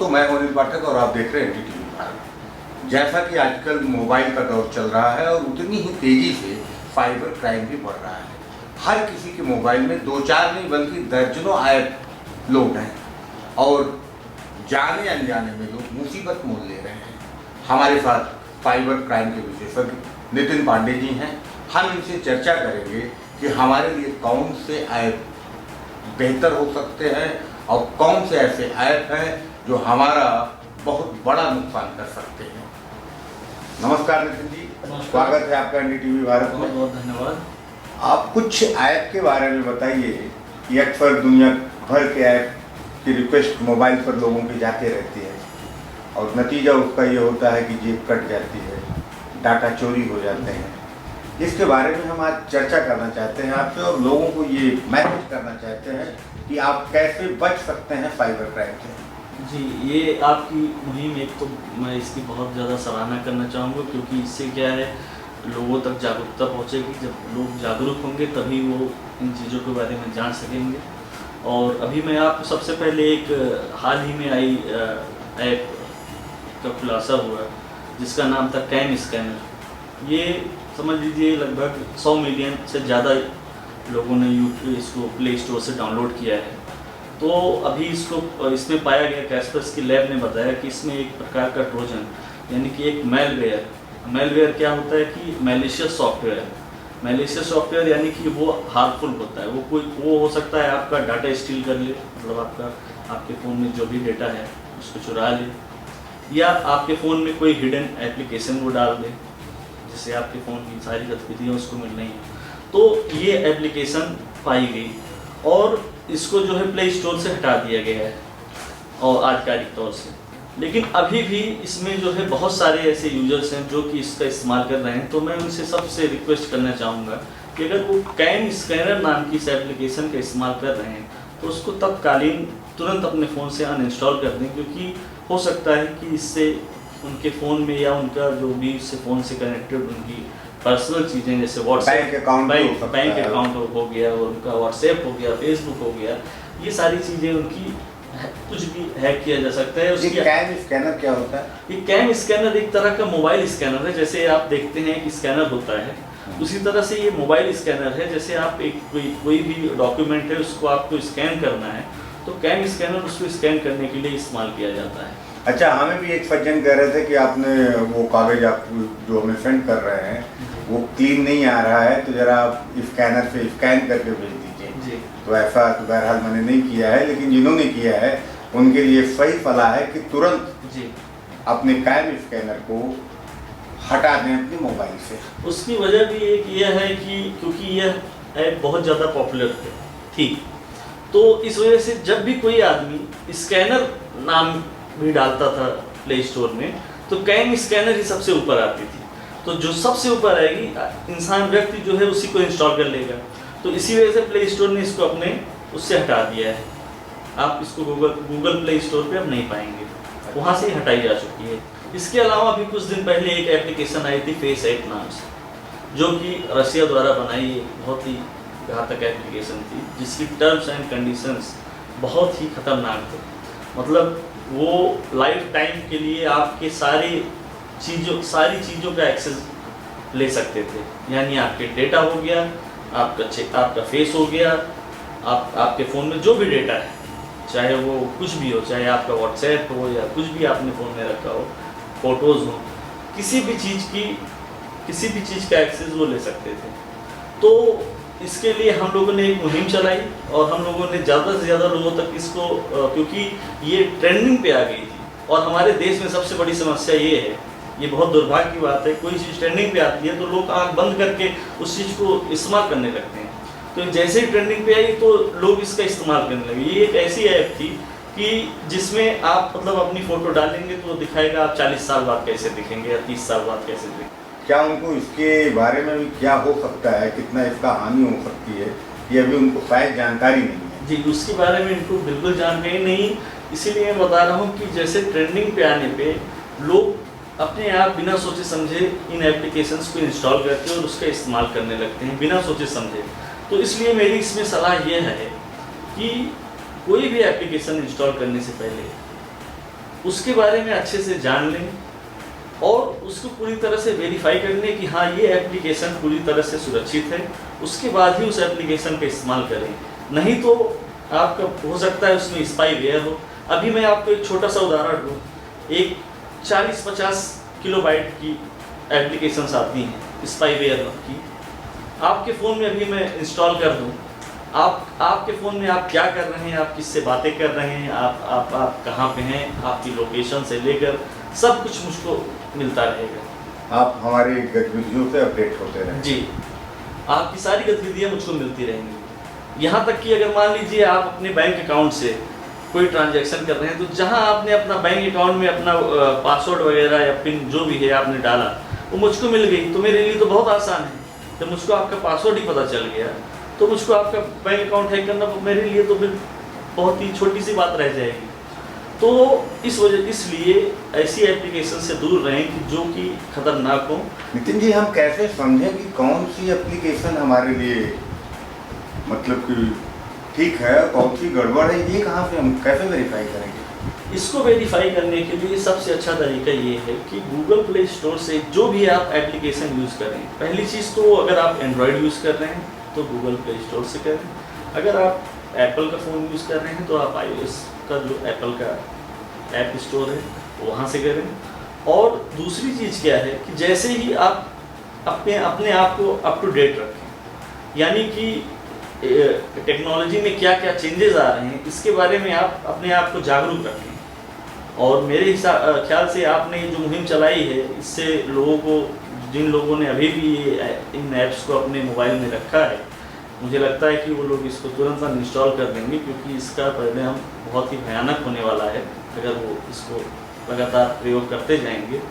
दोस्तों, मैं अनिल पाठक और आप देख रहे हैं NDTV भारत। जैसा कि आजकल मोबाइल का दौर चल रहा है और उतनी ही तेजी से साइबर क्राइम भी बढ़ रहा है। हर किसी के मोबाइल में 2-4 नहीं बल्कि दर्जनों ऐप लोड हैं और जाने अनजाने में लोग मुसीबत मोल ले रहे हैं। हमारे साथ साइबर क्राइम के विशेषज्ञ नितिन पांडे जी हैं। हम इनसे चर्चा करेंगे कि हमारे लिए कौन से ऐप बेहतर हो सकते हैं और कौन से ऐसे ऐप हैं जो हमारा बहुत बड़ा नुकसान कर सकते हैं। नमस्कार नितिन जी, स्वागत है आपका NDTV भारत में। बहुत धन्यवाद। आप कुछ ऐप के बारे में बताइए कि अक्सर दुनिया भर के ऐप की रिक्वेस्ट मोबाइल पर लोगों की जाते रहती है और नतीजा उसका ये होता है कि जेब कट जाती है, डाटा चोरी हो जाते हैं। इसके बारे में हम आज चर्चा करना चाहते हैं आपसे और लोगों को ये मैसेज करना चाहते हैं कि आप कैसे बच सकते हैं साइबर क्राइम से। जी, ये आपकी मुहिम एक तो मैं इसकी बहुत ज़्यादा सराहना करना चाहूँगा, क्योंकि इससे क्या है, लोगों तक जागरूकता पहुँचेगी। जब लोग जागरूक होंगे तभी वो इन चीज़ों के बारे में जान सकेंगे। और अभी मैं आपको सबसे पहले एक हाल ही में आई ऐप का खुलासा हुआ जिसका नाम था कैम स्कैनर। ये समझ लीजिए लगभग 100 मिलियन से ज़्यादा लोगों ने इसको प्ले स्टोर से डाउनलोड किया है। तो अभी इसमें पाया गया, कैस्पर्स की लैब ने बताया कि इसमें एक प्रकार का ट्रोजन यानी कि एक मेलवेयर क्या होता है कि मैलिशियस सॉफ्टवेयर यानी कि वो हार्मफुल होता है। वो हो सकता है आपका डाटा स्टील कर ले, मतलब आपके फ़ोन में जो भी डेटा है उसको चुरा ले, या आपके फ़ोन में कोई हिडन एप्लीकेशन वो डाल दे जिससे आपके फ़ोन की सारी गतिविधियाँ उसको मिल रही हैं। तो ये एप्लीकेशन पाई गई और इसको जो है प्ले स्टोर से हटा दिया गया है और आधिकारिक तौर से। लेकिन अभी भी इसमें जो है बहुत सारे ऐसे यूजर्स हैं जो कि इसका इस्तेमाल कर रहे हैं। तो मैं उनसे सबसे रिक्वेस्ट करना चाहूँगा कि अगर वो कैम स्कैनर नाम की इस एप्लीकेशन का इस्तेमाल कर रहे हैं तो उसको तत्कालीन तुरंत अपने फ़ोन से अनइंस्टॉल कर दें, क्योंकि हो सकता है कि इससे उनके फ़ोन में या उनका जो भी इससे फ़ोन से कनेक्टेड उनकी पर्सनल चीज़ें जैसे बैंक अकाउंट हो गया, और उनका व्हाट्सएप हो गया, फेसबुक हो गया, ये सारी चीज़ें उनकी कुछ भी हैक किया जा सकता है। उसकी कैम स्कैनर क्या होता है? ये कैम स्कैनर एक तरह का मोबाइल स्कैनर है। जैसे आप देखते हैं कि स्कैनर होता है, उसी तरह से ये मोबाइल स्कैनर है। जैसे आप कोई भी डॉक्यूमेंट है उसको आपको स्कैन करना है तो कैम स्कैनर उसको स्कैन करने के लिए इस्तेमाल किया जाता है। अच्छा, हमें भी एक सज्जन कह रहे थे कि आपने वो कागज आप जो हमें सेंड कर रहे हैं वो क्लीन नहीं आ रहा है, तो जरा आप स्कैनर से स्कैन करके भेज दीजिए जी। तो ऐसा तो बहरहाल मैंने नहीं किया है, लेकिन जिन्होंने किया है उनके लिए सही सलाह है कि तुरंत जी अपने कैम स्कैनर को हटा दें अपने मोबाइल से। उसकी वजह भी एक यह है कि क्योंकि यह ऐप बहुत ज़्यादा पॉपुलर थी, तो इस वजह से जब भी कोई आदमी स्कैनर नाम भी डालता था प्ले स्टोर में तो कैम स्कैनर ही सबसे ऊपर आती थी। तो जो सबसे ऊपर आएगी इंसान व्यक्ति जो है उसी को इंस्टॉल कर लेगा। तो इसी वजह से प्ले स्टोर ने इसको अपने उससे हटा दिया है। आप इसको गूगल प्ले स्टोर पे अब नहीं पाएंगे, वहाँ से ही हटाई जा चुकी है। इसके अलावा अभी कुछ दिन पहले एक एप्लीकेशन आई थी फेस8 नाम से, जो कि रसिया द्वारा बनाई एक बहुत ही घातक एप्लीकेशन थी, जिसकी टर्म्स एंड कंडीशंस बहुत ही खतरनाक थे। मतलब वो लाइफ टाइम के लिए आपके सारी चीज़ों का एक्सेस ले सकते थे। यानी आपके डेटा हो गया, आपका फेस हो गया, आपके फ़ोन में जो भी डेटा है, चाहे वो कुछ भी हो, चाहे आपका व्हाट्सएप हो या कुछ भी आपने फ़ोन में रखा हो, फ़ोटोज़ हो, किसी भी चीज़ का एक्सेस वो ले सकते थे। तो इसके लिए हम लोगों ने एक मुहिम चलाई और हम लोगों ने ज़्यादा से ज़्यादा लोगों तक इसको, क्योंकि ये ट्रेंडिंग पे आ गई थी और हमारे देश में सबसे बड़ी समस्या ये है, ये बहुत दुर्भाग्य की बात है, कोई चीज़ ट्रेंडिंग पे आती है तो लोग आँख बंद करके उस चीज़ को इस्तेमाल करने लगते हैं। तो जैसे ही ट्रेंडिंग पे आई तो लोग इसका इस्तेमाल करने लगे। ये एक ऐसी ऐप थी कि जिसमें आप मतलब अपनी फ़ोटो डालेंगे तो दिखाएगा आप 40 साल बाद कैसे दिखेंगे या 30 साल बाद कैसे दिखेंगे। क्या उनको इसके बारे में भी क्या हो सकता है, कितना इसका हानि हो सकती है, ये अभी उनको शायद जानकारी नहीं है? जी, उसके बारे में इनको बिल्कुल जानकारी नहीं, इसीलिए मैं बता रहा हूँ कि जैसे ट्रेंडिंग पे आने पे लोग अपने आप बिना सोचे समझे इन एप्लीकेशंस को इंस्टॉल करते हैं और उसका इस्तेमाल करने लगते हैं बिना सोचे समझे। तो इसलिए मेरी इसमें सलाह ये है कि कोई भी एप्लीकेशन इंस्टॉल करने से पहले उसके बारे में अच्छे से जान लें और उसको पूरी तरह से वेरीफाई कर लें कि हाँ ये एप्लीकेशन पूरी तरह से सुरक्षित है, उसके बाद ही उस एप्लीकेशन का इस्तेमाल करें। नहीं तो आपका हो सकता है उसमें स्पाईवेयर हो। अभी मैं आपको एक छोटा सा उदाहरण दूँ, एक 40-50 किलोबाइट की एप्लीकेशंस आती हैं स्पाईवेयर की, आपके फ़ोन में अभी मैं इंस्टॉल कर दूँ, आपके फ़ोन में आप क्या कर रहे हैं, आप किससे बातें कर रहे हैं, आप कहाँ पे हैं, आपकी लोकेशन से लेकर सब कुछ मुझको मिलता रहेगा। आप हमारी गतिविधियों से अपडेट होते रहें। जी, आपकी सारी गतिविधियाँ मुझको मिलती रहेंगी। यहाँ तक कि अगर मान लीजिए आप अपने बैंक अकाउंट से कोई ट्रांजैक्शन कर रहे हैं, तो जहाँ आपने अपना बैंक अकाउंट में अपना पासवर्ड वगैरह या पिन जो भी है आपने डाला, वो मुझको मिल गई, तो मेरे लिए तो बहुत आसान है। जब मुझको आपका पासवर्ड ही पता चल गया तो मुझको आपका बैंक अकाउंट हैक करना मेरे लिए तो बहुत ही छोटी सी बात रह जाएगी। तो इसलिए ऐसी एप्लीकेशन से दूर रहें कि जो कि खतरनाक हो। नितिन जी, हम कैसे समझें कि कौन सी एप्लीकेशन हमारे लिए मतलब कि ठीक है, कौन सी गड़बड़ है, ये कहाँ से हम कैसे वेरीफाई करेंगे? इसको वेरीफाई करने के लिए सबसे अच्छा तरीका ये है कि गूगल प्ले स्टोर से जो भी आप एप्लीकेशन यूज़ करें, पहली चीज़ तो अगर आप एंड्रॉयड यूज़ कर रहे हैं तो गूगल प्ले स्टोर से करें, अगर आप एप्पल का फ़ोन यूज़ कर रहे हैं तो आप iOS का जो एप्पल का ऐप स्टोर है वहाँ से करें। और दूसरी चीज़ क्या है कि जैसे ही आप अपने आप को अप टू डेट रखें, यानी कि टेक्नोलॉजी में क्या क्या चेंजेस आ रहे हैं इसके बारे में आप अपने आप को जागरूक रखें। और मेरे ख्याल से आपने जो मुहिम चलाई है, इससे लोगों को, जिन लोगों ने अभी भी इन ऐप्स को अपने मोबाइल में रखा है, मुझे लगता है कि वो लोग इसको तुरंत अनइंस्टॉल कर देंगे, क्योंकि इसका परिणाम बहुत ही भयानक होने वाला है अगर वो इसको लगातार प्रयोग करते जाएंगे।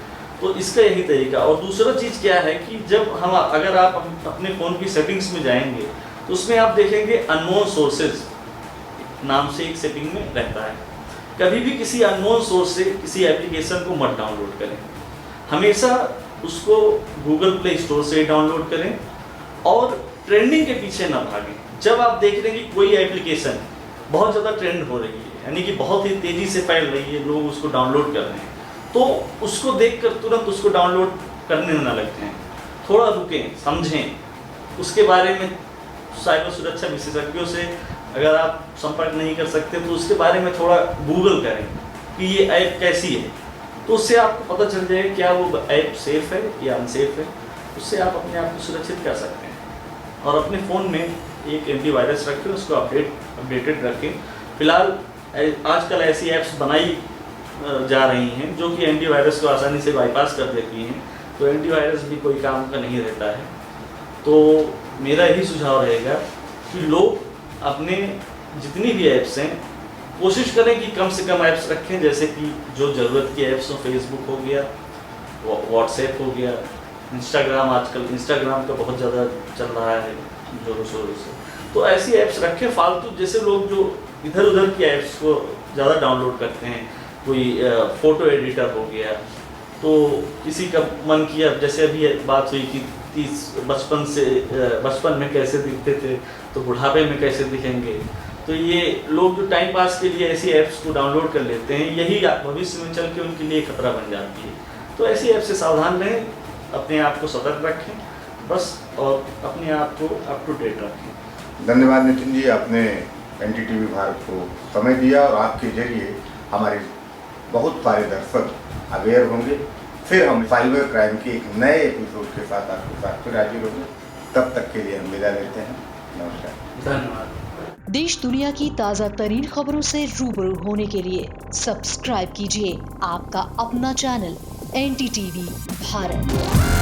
तो इसका यही तरीका। और दूसरा चीज़ क्या है कि अगर आप अपने फ़ोन की सेटिंग्स में जाएंगे तो उसमें आप देखेंगे अननोन सोर्सेज नाम से एक सेटिंग में रहता है। कभी भी किसी अननोन सोर्स से किसी एप्लीकेशन को मत डाउनलोड करें, हमेशा उसको गूगल प्ले स्टोर से डाउनलोड करें और ट्रेंडिंग के पीछे ना भागें। जब आप देख रहे हैं कि कोई एप्लीकेशन बहुत ज़्यादा ट्रेंड हो रही है, यानी कि बहुत ही तेज़ी से फैल रही है, लोग उसको डाउनलोड कर रहे हैं, तो उसको देखकर तुरंत उसको डाउनलोड करने ना लगते हैं। थोड़ा रुकें, समझें, उसके बारे में साइबर सुरक्षा विशेषज्ञों से अगर आप संपर्क नहीं कर सकते तो उसके बारे में थोड़ा गूगल करें कि ये ऐप कैसी है, तो उससे आपको पता चल जाएगा क्या वो ऐप सेफ़ है या अनसेफ है। उससे आप अपने आप को सुरक्षित कर सकते हैं। और अपने फ़ोन में एक एंटीवायरस रखें, उसको अपडेटेड रखें। फ़िलहाल आजकल ऐसी ऐप्स बनाई जा रही हैं जो कि एंटीवायरस को आसानी से बाईपास कर देती हैं, तो एंटीवायरस भी कोई काम का नहीं रहता है। तो मेरा यही सुझाव रहेगा कि लोग अपने जितनी भी ऐप्स हैं कोशिश करें कि कम से कम ऐप्स रखें, जैसे कि जो ज़रूरत की ऐप्स हो, फेसबुक हो गया, व्हाट्सएप हो गया, इंस्टाग्राम, आजकल इंस्टाग्राम का बहुत ज़्यादा चल रहा है जोरों शोरों से, तो ऐसी ऐप्स रखें। फालतू जैसे लोग जो इधर उधर की ऐप्स को ज़्यादा डाउनलोड करते हैं, कोई फ़ोटो एडिटर हो गया, तो किसी का मन किया, जैसे अभी बात हुई कि बचपन में कैसे दिखते थे तो बुढ़ापे में कैसे दिखेंगे, तो ये लोग जो टाइम पास के लिए ऐसी ऐप्स को डाउनलोड कर लेते हैं, यही भविष्य में चल के उनके लिए खतरा बन जाती है। तो ऐसी ऐप से सावधान रहें, अपने आप को सतर्क रखें बस, और अपने आप को अप टू डेट रखें। धन्यवाद नितिन जी, आपने एनडीटीवी भारत को समय दिया और आपके जरिए हमारे बहुत सारे दर्शक अवेयर होंगे। फिर हम साइबर क्राइम के एक नए एपिसोड के साथ आपके साथ फिर हाजिर होंगे। तब तक के लिए हम विदा लेते हैं। नमस्कार। धन्यवाद। देश दुनिया की ताज़ा तरीन खबरों से रूबरू होने के लिए सब्सक्राइब कीजिए आपका अपना चैनल NDTV भारत।